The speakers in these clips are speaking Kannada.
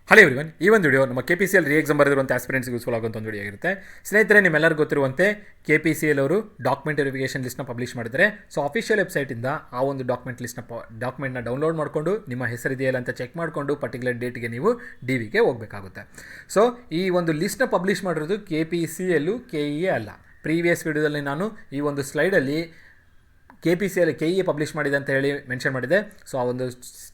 ಹಲೋ ಎವ್ರಿವನ್, ಈ ಒಂದು ವಿಡಿಯೋ ನಮ್ಮ KPCL ರೀ ಎಕ್ಸಾಮ್ ಬರೆದಿರುವಂಥ ಆಸ್ಪಿರೆಂಟ್ಸ್ಗೆ ಯೂಸ್ಫುಲ್ ಆಗುವಂಥ ಒಂದು ವಿಡಿಯೋ ಆಗಿರುತ್ತೆ. ಸ್ನೇಹಿತರೆ, ನಿಮ್ಮೆಲ್ಲರಿಗೂ ಗೊತ್ತಿರುವಂತೆ KPCL ಅವರು ಡಾಕ್ಯುಮೆಂಟ್ ವೆರಿಫಿಕೇಷನ್ ಲಿಸ್ಟ್ನ ಪಬ್ಲಿಷ್ ಮಾಡಿದ್ದಾರೆ. ಸೊ ಅಫಿಷಿಯಲ್ ವೆಬ್ಸೈಟಿಂದ ಆ ಒಂದು ಡಾಕ್ಯುಮೆಂಟ್ನ ಡೌನ್ಲೋಡ್ ಮಾಡಿಕೊಂಡು ನಿಮ್ಮ ಹೆಸರಿದೆಯಲ್ಲ ಅಂತ ಚೆಕ್ ಮಾಡಿಕೊಂಡು ಪರ್ಟಿಕ್ಯುಲರ್ ಡೇಟ್ಗೆ ನೀವು DVಗೆ ಹೋಗಬೇಕಾಗುತ್ತೆ. ಸೊ ಈ ಒಂದು ಲಿಸ್ಟ್ನ ಪಬ್ಲಿಷ್ ಮಾಡಿರೋದು KPCL KEA ಅಲ್ಲ. ಪ್ರೀವಿಯಸ್ ವಿಡಿಯೋದಲ್ಲಿ ನಾನು ಈ ಒಂದು ಸ್ಲೈಡಲ್ಲಿ KPCL KEA ಪಬ್ಲಿಷ್ ಮಾಡಿದೆ ಅಂತ ಹೇಳಿ ಮೆನ್ಷನ್ ಮಾಡಿದೆ. ಸೊ ಆ ಒಂದು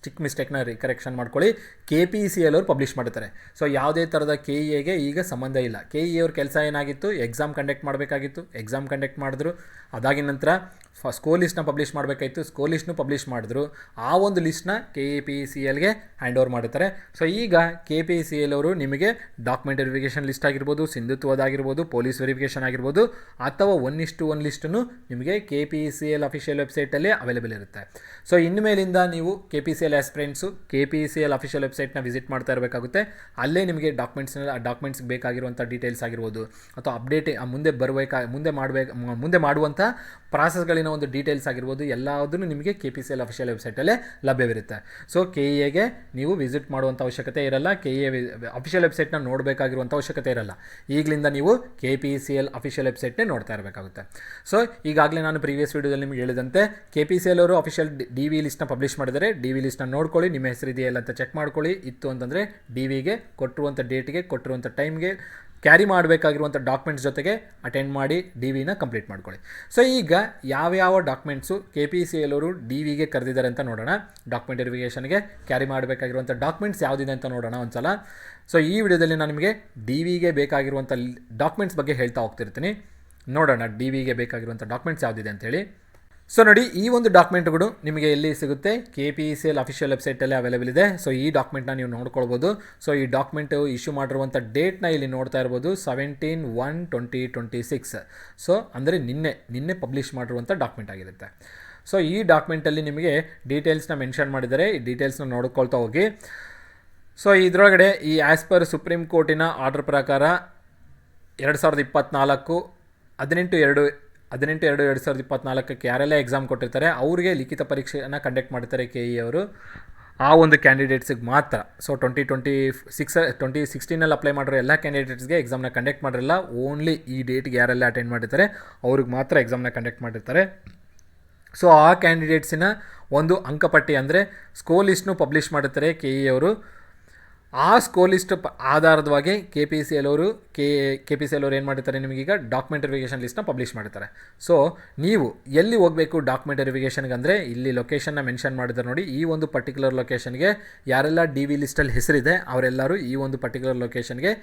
ಚಿಕ್ಕ ಮಿಸ್ಟೇಕ್ನ ಕರೆಕ್ಷನ್ ಮಾಡ್ಕೊಳ್ಳಿ. KPCL ಅವರು ಪಬ್ಲಿಷ್ ಮಾಡ್ತಾರೆ. ಸೊ ಯಾವುದೇ ಥರದ KEAಗೆ ಈಗ ಸಂಬಂಧ ಇಲ್ಲ. KEA ಅವ್ರ ಕೆಲಸ ಏನಾಗಿತ್ತು, ಎಕ್ಸಾಮ್ ಕಂಡಕ್ಟ್ ಮಾಡಬೇಕಾಗಿತ್ತು, ಎಕ್ಸಾಮ್ ಕಂಡಕ್ಟ್ ಮಾಡಿದ್ರು. ಅದಾಗಿನ ನಂತರ ಸ್ಕೋರ್ ಲಿಸ್ಟ್ನ ಪಬ್ಲಿಷ್ ಮಾಡಬೇಕಾಯಿತು, ಸ್ಕೋರ್ ಲಿಸ್ಟ್ನು ಪಬ್ಲಿಷ್ ಮಾಡಿದ್ರು. ಆ ಒಂದು ಲಿಸ್ಟ್ನ KPCLಗೆ ಹ್ಯಾಂಡ್ ಓವರ್ ಮಾಡುತ್ತಾರೆ. ಸೊ ಈಗ KPCL ಅವರು ನಿಮಗೆ ಡಾಕ್ಯುಮೆಂಟ್ ವೆರಿಫಿಕೇಷನ್ ಲಿಸ್ಟ್ ಆಗಿರ್ಬೋದು, ಸಿಂಧುತ್ವದಾಗಿರ್ಬೋದು, ಪೊಲೀಸ್ ವೆರಿಫಿಕೇಷನ್ ಆಗಿರ್ಬೋದು, ಅಥವಾ 1:1 ಲಿಸ್ಟನ್ನು ನಿಮಗೆ KPCL ಅಫಿಷಿಯಲ್ ವೆಬ್ಸೈಟಲ್ಲೇ ಅವೈಲೇಬಲ್ ಇರುತ್ತೆ. ಸೊ ಇನ್ಮೇಲಿಂದ ನೀವು KPCL ಆಸ್ಪಿರೆಂಟ್ಸು KPCL ಅಫಿಷಿಯಲ್ ವೆಬ್ಸೈಟ್ನ ವಿಸಿಟ್ ಮಾಡ್ತಾ ಇರಬೇಕಾಗುತ್ತೆ. ಅಲ್ಲೇ ನಿಮಗೆ ಡಾಕ್ಯುಮೆಂಟ್ಸ್ಗೆ ಬೇಕಾಗಿರುವಂಥ ಡೀಟೇಲ್ಸ್ ಆಗಿರ್ಬೋದು, ಅಥವಾ ಅಪ್ಡೇಟ್ ಮುಂದೆ ಮಾಡುವಂಥ ಪ್ರಾಸೆಸ್ಗಳಿನ ಒಂದು ಡೀಟೇಲ್ಸ್ ಆಗಿರ್ಬೋದು, ಎಲ್ಲದನ್ನು ನಿಮಗೆ KPCL ಅಫಿಷಿಯಲ್ ವೆಬ್ಸೈಟಲ್ಲೇ ಲಭ್ಯವಿರುತ್ತೆ. ಸೊ KEAಗೆ ನೀವು ವಿಸಿಟ್ ಮಾಡುವಂಥ ಅವಶ್ಯಕತೆ ಇರಲ್ಲ, KEA ಅಫಿಷಿಯಲ್ ವೆಬ್ಸೈಟ್ನ ನೋಡಬೇಕಾಗಿರುವಂಥ ಅವಶ್ಯಕತೆ ಇರಲ್ಲ. ಈಗಲಿಂದ ನೀವು KPCL ಅಫಿಷಿಯಲ್ ವೆಬ್ಸೈಟ್ನೇ ನೋಡ್ತಾ ಇರಬೇಕಾಗುತ್ತೆ. ಸೊ ಈಗಾಗಲೇ ನಾನು ಪ್ರೀವಿಯಸ್ ವಿಡಿಯೋದಲ್ಲಿ ನಿಮಗೆ ಹೇಳಿದಂತೆ KPCL ಅವರು ಅಫಿಷಿಯಲ್ DV ಲಿಸ್ಟ್ನ ಪಬ್ಲಿಷ್ ಮಾಡಿದ್ದಾರೆ. DV ಲಿಸ್ಟ್ನ ನೋಡ್ಕೊಳ್ಳಿ, ನಿಮ್ಮ ಹೆಸರಿದೆಯಲ್ಲ ಅಂತ ಚೆಕ್ ಮಾಡ್ಕೊಳ್ಳಿ. ಇತ್ತು ಅಂತಂದರೆ DVಗೆ ಕೊಟ್ಟಿರುವಂಥ ಡೇಟ್ಗೆ, ಕೊಟ್ಟಿರುವಂಥ ಟೈಮ್ಗೆ ಕ್ಯಾರಿ ಮಾಡಬೇಕಾಗಿರುವಂಥ ಡಾಕ್ಯುಮೆಂಟ್ಸ್ ಜೊತೆಗೆ ಅಟೆಂಡ್ ಮಾಡಿ DVನ ಕಂಪ್ಲೀಟ್ ಮಾಡ್ಕೊಳ್ಳಿ. ಸೊ ಈಗ ಯಾವ್ಯಾವ ಡಾಕ್ಯುಮೆಂಟ್ಸು KPCL ಅವರು DVಗೆ ಕರೆದಿದ್ದಾರೆ ಅಂತ ನೋಡೋಣ. ಡಾಕ್ಯುಮೆಂಟ್ ವೆರಿಫಿಕೇಷನ್ಗೆ ಕ್ಯಾರಿ ಮಾಡಬೇಕಾಗಿರುವಂಥ ಡಾಕ್ಯುಮೆಂಟ್ಸ್ ಯಾವುದಿದೆ ಅಂತ ನೋಡೋಣ ಒಂದ್ಸಲ. ಸೊ ಈ ವಿಡಿಯೋದಲ್ಲಿ ನಾನು ನಿಮಗೆ DVಗೆ ಬೇಕಾಗಿರುವಂಥ ಡಾಕ್ಯುಮೆಂಟ್ಸ್ ಬಗ್ಗೆ ಹೇಳ್ತಾ ಹೋಗ್ತಿರ್ತೀನಿ. ನೋಡೋಣ DVಗೆ ಬೇಕಾಗಿರುವಂಥ ಡಾಕ್ಯುಮೆಂಟ್ಸ್ ಯಾವುದಿದೆ ಅಂತೇಳಿ. ಸೊ ನೋಡಿ, ಈ ಒಂದು ಡಾಕ್ಯುಮೆಂಟ್ಗಳು ನಿಮಗೆ ಎಲ್ಲಿ ಸಿಗುತ್ತೆ, KPCL ಅಫಿಷಿಯಲ್ ವೆಬ್ಸೈಟಲ್ಲೇ ಅವೈಲೇಬಲ್ ಇದೆ. ಸೊ ಈ ಡಾಕ್ಯುಮೆಂಟ್ನ ನೀವು ನೋಡ್ಕೊಳ್ಬೋದು. ಸೊ ಈ ಡಾಕ್ಯುಮೆಂಟು ಇಶ್ಯೂ ಮಾಡಿರುವಂಥ ಡೇಟ್ನ ಇಲ್ಲಿ ನೋಡ್ತಾ ಇರ್ಬೋದು, 17/1/2026. ಸೊ ಅಂದರೆ ನಿನ್ನೆ ಪಬ್ಲಿಷ್ ಮಾಡಿರುವಂಥ ಡಾಕ್ಯುಮೆಂಟ್ ಆಗಿರುತ್ತೆ. ಸೊ ಈ ಡಾಕ್ಯುಮೆಂಟಲ್ಲಿ ನಿಮಗೆ ಡೀಟೇಲ್ಸ್ನ ಮೆನ್ಷನ್ ಮಾಡಿದ್ದಾರೆ. ಈ ಡೀಟೇಲ್ಸ್ನ ನೋಡ್ಕೊಳ್ತಾ ಹೋಗಿ. ಸೊ ಇದರೊಳಗಡೆ ಈ ಆ್ಯಸ್ ಪರ್ ಸುಪ್ರೀಂ ಕೋರ್ಟಿನ ಆರ್ಡರ್ ಪ್ರಕಾರ 2024 18/2/2024 ಯಾರೆಲ್ಲ ಎಕ್ಸಾಮ್ ಕೊಟ್ಟಿರ್ತಾರೆ ಅವರಿಗೆ ಲಿಖಿತ ಪರೀಕ್ಷೆಯನ್ನು ಕಂಡಕ್ಟ್ ಮಾಡ್ತಾರೆ KEA ಅವರು. ಆ ಒಂದು ಕ್ಯಾಂಡಿಡೇಟ್ಸಿಗೆ ಮಾತ್ರ. ಸೊ 2016 ಅಪ್ಲೈ ಮಾಡಿರೋ ಎಲ್ಲ ಕ್ಯಾಂಡಿಡೇಟ್ಸ್ಗೆ ಎಕ್ಸಾಮ್ನ ಕಂಡಕ್ಟ್ ಮಾಡಿರಲ್ಲ. ಓನ್ಲಿ ಈ ಡೇಟ್ಗೆ ಯಾರೆಲ್ಲ ಅಟೆಂಡ್ ಮಾಡಿರ್ತಾರೆ ಅವ್ರಿಗೆ ಮಾತ್ರ ಎಕ್ಸಾಮ್ನ ಕಂಡಕ್ಟ್ ಮಾಡಿರ್ತಾರೆ. ಸೊ ಆ ಕ್ಯಾಂಡಿಡೇಟ್ಸಿನ ಒಂದು ಅಂಕಪಟ್ಟಿ ಅಂದರೆ ಸ್ಕೋರ್ ಲಿಸ್ಟ್ನು ಪಬ್ಲಿಷ್ ಮಾಡುತ್ತಾರೆ KEA ಅವರು. ಆ ಸ್ಕೋರ್ ಲಿಸ್ಟ್ ಆಧಾರದವಾಗಿ KPCL ಅವರು ಏನು ಮಾಡಿರ್ತಾರೆ, ನಿಮಗೀಗ ಡಾಕ್ಯುಮೆಂಟ್ ವೆರಿಫಿಕೇಷನ್ ಲಿಸ್ಟ್ನ ಪಬ್ಲಿಷ್ ಮಾಡ್ತಾರೆ. ಸೊ ನೀವು ಎಲ್ಲಿ ಹೋಗಬೇಕು ಡಾಕ್ಯುಮೆಂಟ್ ವೆರಿಫಿಕೇಷನ್ಗೆ ಅಂದರೆ ಇಲ್ಲಿ ಲೊಕೇಶನ್ನ ಮೆನ್ಷನ್ ಮಾಡಿದ್ದಾರೆ ನೋಡಿ. ಈ ಒಂದು ಪರ್ಟಿಕ್ಯುಲರ್ ಲೊಕೇಶನ್ಗೆ ಯಾರೆಲ್ಲ DV ಲಿಸ್ಟಲ್ಲಿ ಹೆಸರಿದೆ ಅವರೆಲ್ಲರೂ ಈ ಒಂದು ಪರ್ಟಿಕ್ಯುಲರ್ ಲೊಕೇಶನ್ಗೆ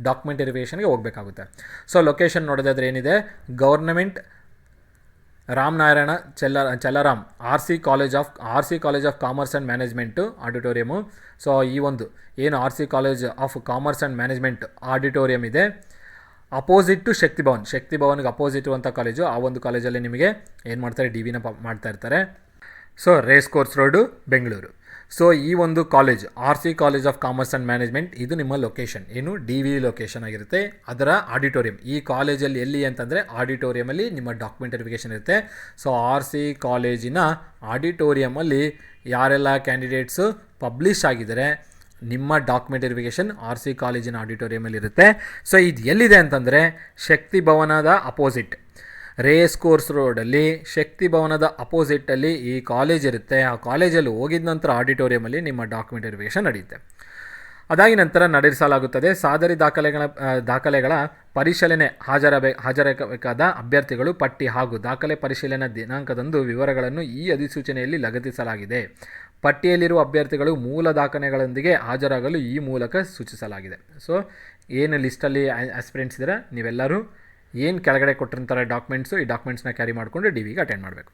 ಡಾಕ್ಯುಮೆಂಟ್ ವೆರಿಫಿಕೇಷನ್ಗೆ ಹೋಗಬೇಕಾಗುತ್ತೆ. ಸೊ ಲೊಕೇಶನ್ ನೋಡೋದಾದ್ರೆ ಏನಿದೆ, government Ramanarayana Chellaram RC college of commerce and management auditorium. So ಈ ಒಂದು ಏನು RC college of commerce and management auditorium ಇದೆ, ಅಪೋಸಿಟ್ ಟು ಶಕ್ತಿ ಭವನ್ಗೆ ಅಪೋಸಿಟ್ ಇರುವಂಥ ಕಾಲೇಜು. ಆ ಒಂದು ಕಾಲೇಜಲ್ಲಿ ನಿಮಗೆ ಏನು ಮಾಡ್ತಾರೆ, DVನ ಮಾಡ್ತಾ ಇರ್ತಾರೆ. So race course road, Bengaluru. So ಈ ಒಂದು college RC college of commerce and management ಇದು ನಿಮ್ಮ ಲೊಕೇಶನ್, ಏನು DV ಲೊಕೇಶನ್ ಆಗಿರುತ್ತೆ. ಅದರ ಆಡಿಟೋರಿಯಂ ಈ ಕಾಲೇಜಲ್ಲಿ ಎಲ್ಲಿ ಅಂತಂದರೆ ಆಡಿಟೋರಿಯಮಲ್ಲಿ ನಿಮ್ಮ ಡಾಕ್ಯುಮೆಂಟ್ ವೆರಿಫಿಕೇಷನ್ ಇರುತ್ತೆ. ಸೊ RC ಕಾಲೇಜಿನ ಆಡಿಟೋರಿಯಮಲ್ಲಿ ಯಾರೆಲ್ಲ ಕ್ಯಾಂಡಿಡೇಟ್ಸು ಪಬ್ಲಿಷ್ ಆಗಿದ್ದಾರೆ ನಿಮ್ಮ ಡಾಕ್ಯುಮೆಂಟ್ ವೆರಿಫಿಕೇಷನ್ RC ಕಾಲೇಜಿನ ಆಡಿಟೋರಿಯಮಲ್ಲಿ ಇರುತ್ತೆ. ಸೊ ಇದು ಎಲ್ಲಿದೆ ಅಂತಂದರೆ ಶಕ್ತಿ ಭವನದ ಅಪೋಸಿಟ್, ರೇಸ್ ಕೋರ್ಸ್ ರೋಡಲ್ಲಿ ಶಕ್ತಿ ಭವನದ ಅಪೋಸಿಟಲ್ಲಿ ಈ ಕಾಲೇಜ್ ಇರುತ್ತೆ. ಆ ಕಾಲೇಜಲ್ಲಿ ಹೋಗಿದ ನಂತರ ಆಡಿಟೋರಿಯಮಲ್ಲಿ ನಿಮ್ಮ ಡಾಕ್ಯುಮೆಂಟ್ ವೆರಿಫಿಕೇಷನ್ ನಡೆಯುತ್ತೆ. ಅದಾಗಿ ನಂತರ ನಡೆಸಲಾಗುತ್ತದೆ ಸಾದರಿ ದಾಖಲೆಗಳ ಪರಿಶೀಲನೆ. ಹಾಜರಾಗಬೇಕಾದ ಅಭ್ಯರ್ಥಿಗಳು ಪಟ್ಟಿ ಹಾಗೂ ದಾಖಲೆ ಪರಿಶೀಲನಾ ದಿನಾಂಕದಂದು ವಿವರಗಳನ್ನು ಈ ಅಧಿಸೂಚನೆಯಲ್ಲಿ ಲಗತ್ತಿಸಲಾಗಿದೆ. ಪಟ್ಟಿಯಲ್ಲಿರುವ ಅಭ್ಯರ್ಥಿಗಳು ಮೂಲ ದಾಖಲೆಗಳೊಂದಿಗೆ ಹಾಜರಾಗಲು ಈ ಮೂಲಕ ಸೂಚಿಸಲಾಗಿದೆ. ಸೊ ಏನು ಲಿಸ್ಟಲ್ಲಿ ಆಸ್ಪಿರೆಂಟ್ಸ್ ಇದ್ದಾರೆ ನೀವೆಲ್ಲರೂ ಏನು ಕೆಳಗಡೆ ಕೊಟ್ಟಿರ್ತಾರೆ ಡಾಕ್ಯುಮೆಂಟ್ಸು, ಈ ಡಾಕ್ಯುಮೆಂಟ್ಸ್ನ ಕ್ಯಾರಿ ಮಾಡಿಕೊಂಡು DVಗೆ ಅಟೆಂಡ್ ಮಾಡಬೇಕು.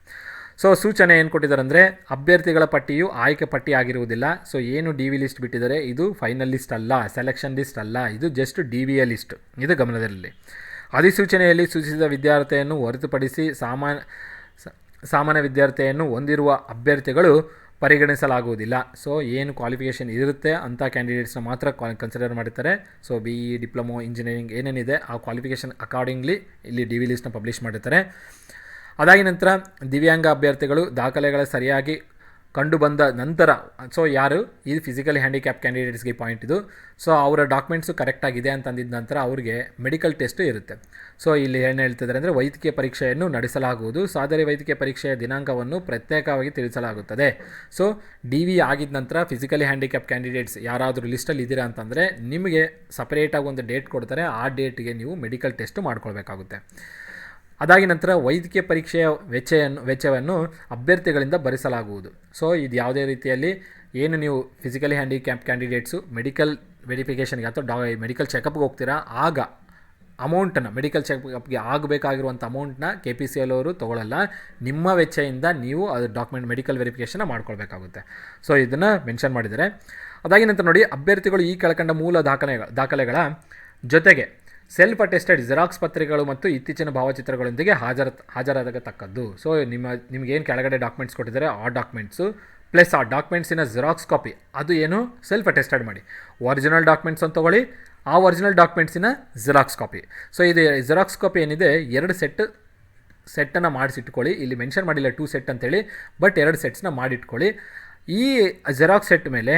ಸೊ ಸೂಚನೆ ಏನು ಕೊಟ್ಟಿದ್ದಾರೆ ಅಂದರೆ, ಅಭ್ಯರ್ಥಿಗಳ ಪಟ್ಟಿಯು ಆಯ್ಕೆ ಪಟ್ಟಿ ಆಗಿರುವುದಿಲ್ಲ. ಸೊ ಏನು DV ಲಿಸ್ಟ್ ಬಿಟ್ಟಿದ್ದಾರೆ ಇದು ಫೈನಲ್ ಲಿಸ್ಟ್ ಅಲ್ಲ, ಸೆಲೆಕ್ಷನ್ ಲಿಸ್ಟ್ ಅಲ್ಲ, ಇದು ಜಸ್ಟ್ DVಯ ಲಿಸ್ಟ್. ಇದು ಗಮನದಲ್ಲಿರಲಿ. ಅಧಿಸೂಚನೆಯಲ್ಲಿ ಸೂಚಿಸಿದ ವಿದ್ಯಾರ್ಥಿಯನ್ನು ಹೊರತುಪಡಿಸಿ ಸಾಮಾನ್ಯ ವಿದ್ಯಾರ್ಥಿಯನ್ನು ಹೊಂದಿರುವ ಅಭ್ಯರ್ಥಿಗಳು ಪರಿಗಣಿಸಲಾಗುವುದಿಲ್ಲ. ಸೊ ಏನು ಕ್ವಾಲಿಫಿಕೇಷನ್ ಇರುತ್ತೆ ಅಂಥ ಕ್ಯಾಂಡಿಡೇಟ್ಸ್ನ ಮಾತ್ರ ಕನ್ಸಿಡರ್ ಮಾಡಿರ್ತಾರೆ. ಸೊ BE, ಡಿಪ್ಲೊಮೊ, ಇಂಜಿನಿಯರಿಂಗ್ ಏನೇನಿದೆ ಆ ಕ್ವಾಲಿಫಿಕೇಷನ್ ಅಕಾರ್ಡಿಂಗ್ಲಿ ಇಲ್ಲಿ DV ಲಿಸ್ಟ್ನ ಪಬ್ಲಿಷ್ ಮಾಡಿರ್ತಾರೆ. ಅದಾಗಿ ನಂತರ ದಿವ್ಯಾಂಗ ಅಭ್ಯರ್ಥಿಗಳು ದಾಖಲೆಗಳ ಸರಿಯಾಗಿ ಕಂಡು ಬಂದ ನಂತರ, ಸೊ ಯಾರು ಈ ಫಿಸಿಕಲಿ ಹ್ಯಾಂಡಿಕ್ಯಾಪ್ ಕ್ಯಾಂಡಿಡೇಟ್ಸ್ಗೆ ಪಾಯಿಂಟ್ ಇದು. ಸೊ ಅವರ ಡಾಕ್ಯುಮೆಂಟ್ಸು ಕರೆಕ್ಟಾಗಿದೆ ಅಂತ ಅಂದಿದ ನಂತರ ಅವ್ರಿಗೆ ಮೆಡಿಕಲ್ ಟೆಸ್ಟು ಇರುತ್ತೆ. ಸೊ ಇಲ್ಲಿ ಏನು ಹೇಳ್ತಿದ್ದಾರೆ ಅಂದರೆ ವೈದ್ಯಕೀಯ ಪರೀಕ್ಷೆಯನ್ನು ನಡೆಸಲಾಗುವುದು. ಸಾದರೆ ವೈದ್ಯಕೀಯ ಪರೀಕ್ಷೆಯ ದಿನಾಂಕವನ್ನು ಪ್ರತ್ಯೇಕವಾಗಿ ತಿಳಿಸಲಾಗುತ್ತದೆ. ಸೊ DV ಆಗಿದ ನಂತರ ಫಿಸಿಕಲಿ ಹ್ಯಾಂಡಿಕ್ಯಾಪ್ ಕ್ಯಾಂಡಿಡೇಟ್ಸ್ ಯಾರಾದರೂ ಲಿಸ್ಟಲ್ಲಿ ಇದ್ದೀರಾ ಅಂತಂದರೆ ನಿಮಗೆ ಸಪರೇಟಾಗಿ ಒಂದು ಡೇಟ್ ಕೊಡ್ತಾರೆ. ಆ ಡೇಟ್ಗೆ ನೀವು ಮೆಡಿಕಲ್ ಟೆಸ್ಟು ಮಾಡ್ಕೊಳ್ಬೇಕಾಗುತ್ತೆ. ಅದಾಗಿ ನಂತರ ವೈದ್ಯಕೀಯ ಪರೀಕ್ಷೆಯ ವೆಚ್ಚವನ್ನು ಅಭ್ಯರ್ಥಿಗಳಿಂದ ಭರಿಸಲಾಗುವುದು. ಸೊ ಇದು ಯಾವುದೇ ರೀತಿಯಲ್ಲಿ ಏನು ನೀವು ಫಿಸಿಕಲಿ ಹ್ಯಾಂಡಿಕ್ಯಾಪ್ ಕ್ಯಾಂಡಿಡೇಟ್ಸು ಮೆಡಿಕಲ್ ವೆರಿಫಿಕೇಷನ್ಗೆ ಅಥವಾ ಮೆಡಿಕಲ್ ಚೆಕಪ್ಗೆ ಹೋಗ್ತೀರಾ, ಆಗ ಅಮೌಂಟನ್ನು ಮೆಡಿಕಲ್ ಚೆಕಪ್ಗೆ ಆಗಬೇಕಾಗಿರುವಂಥ ಅಮೌಂಟ್ನ KPCL ಅವರು ತೊಗೊಳ್ಳಲ್ಲ. ನಿಮ್ಮ ವೆಚ್ಚದಿಂದ ನೀವು ಅದು ಮೆಡಿಕಲ್ ವೆರಿಫಿಕೇಷನ್ನ ಮಾಡ್ಕೊಳ್ಬೇಕಾಗುತ್ತೆ. ಸೊ ಇದನ್ನು ಮೆನ್ಷನ್ ಮಾಡಿದ್ದಾರೆ. ಅದಾಗಿ ನಂತರ ನೋಡಿ, ಅಭ್ಯರ್ಥಿಗಳು ಈ ಕೆಳಕಂಡ ಮೂಲ ದಾಖಲೆಗಳ ಜೊತೆಗೆ ಸೆಲ್ಫ್ ಅಟೆಸ್ಟೆಡ್ ಜೆರಾಕ್ಸ್ ಪತ್ರಿಕೆಗಳು ಮತ್ತು ಇತ್ತೀಚಿನ ಭಾವಚಿತ್ರಗಳೊಂದಿಗೆ ಹಾಜರಾಗತಕ್ಕದ್ದು. ಸೊ ನಿಮಗೇನು ಕೆಳಗಡೆ ಡಾಕ್ಯುಮೆಂಟ್ಸ್ ಕೊಟ್ಟಿದ್ದಾರೆ ಆ ಡಾಕ್ಯುಮೆಂಟ್ಸು ಪ್ಲಸ್ ಆ ಡಾಕ್ಯುಮೆಂಟ್ಸಿನ ಜೆರಾಕ್ಸ್ ಕಾಪಿ, ಅದು ಏನು ಸೆಲ್ಫ್ ಅಟೆಸ್ಟೆಡ್ ಮಾಡಿ. ಒರಿಜಿನಲ್ ಡಾಕ್ಯುಮೆಂಟ್ಸ್ ಅಂತ ತೊಗೊಳ್ಳಿ, ಆ ಒರಿಜಿನಲ್ ಡಾಕ್ಯುಮೆಂಟ್ಸಿನ ಜೆರಾಕ್ಸ್ ಕಾಪಿ. ಸೊ ಇದು ಜೆರಾಕ್ಸ್ ಕಾಪಿ ಏನಿದೆ 2 ಸೆಟ್ಟನ್ನು ಮಾಡಿಸಿಟ್ಕೊಳ್ಳಿ. ಇಲ್ಲಿ ಮೆನ್ಷನ್ ಮಾಡಿಲ್ಲ 2 ಸೆಟ್ ಅಂತೇಳಿ, ಬಟ್ 2 ಸೆಟ್ಸ್ನ ಮಾಡಿಟ್ಕೊಳ್ಳಿ. ಈ ಜೆರಾಕ್ಸ್ ಸೆಟ್ ಮೇಲೆ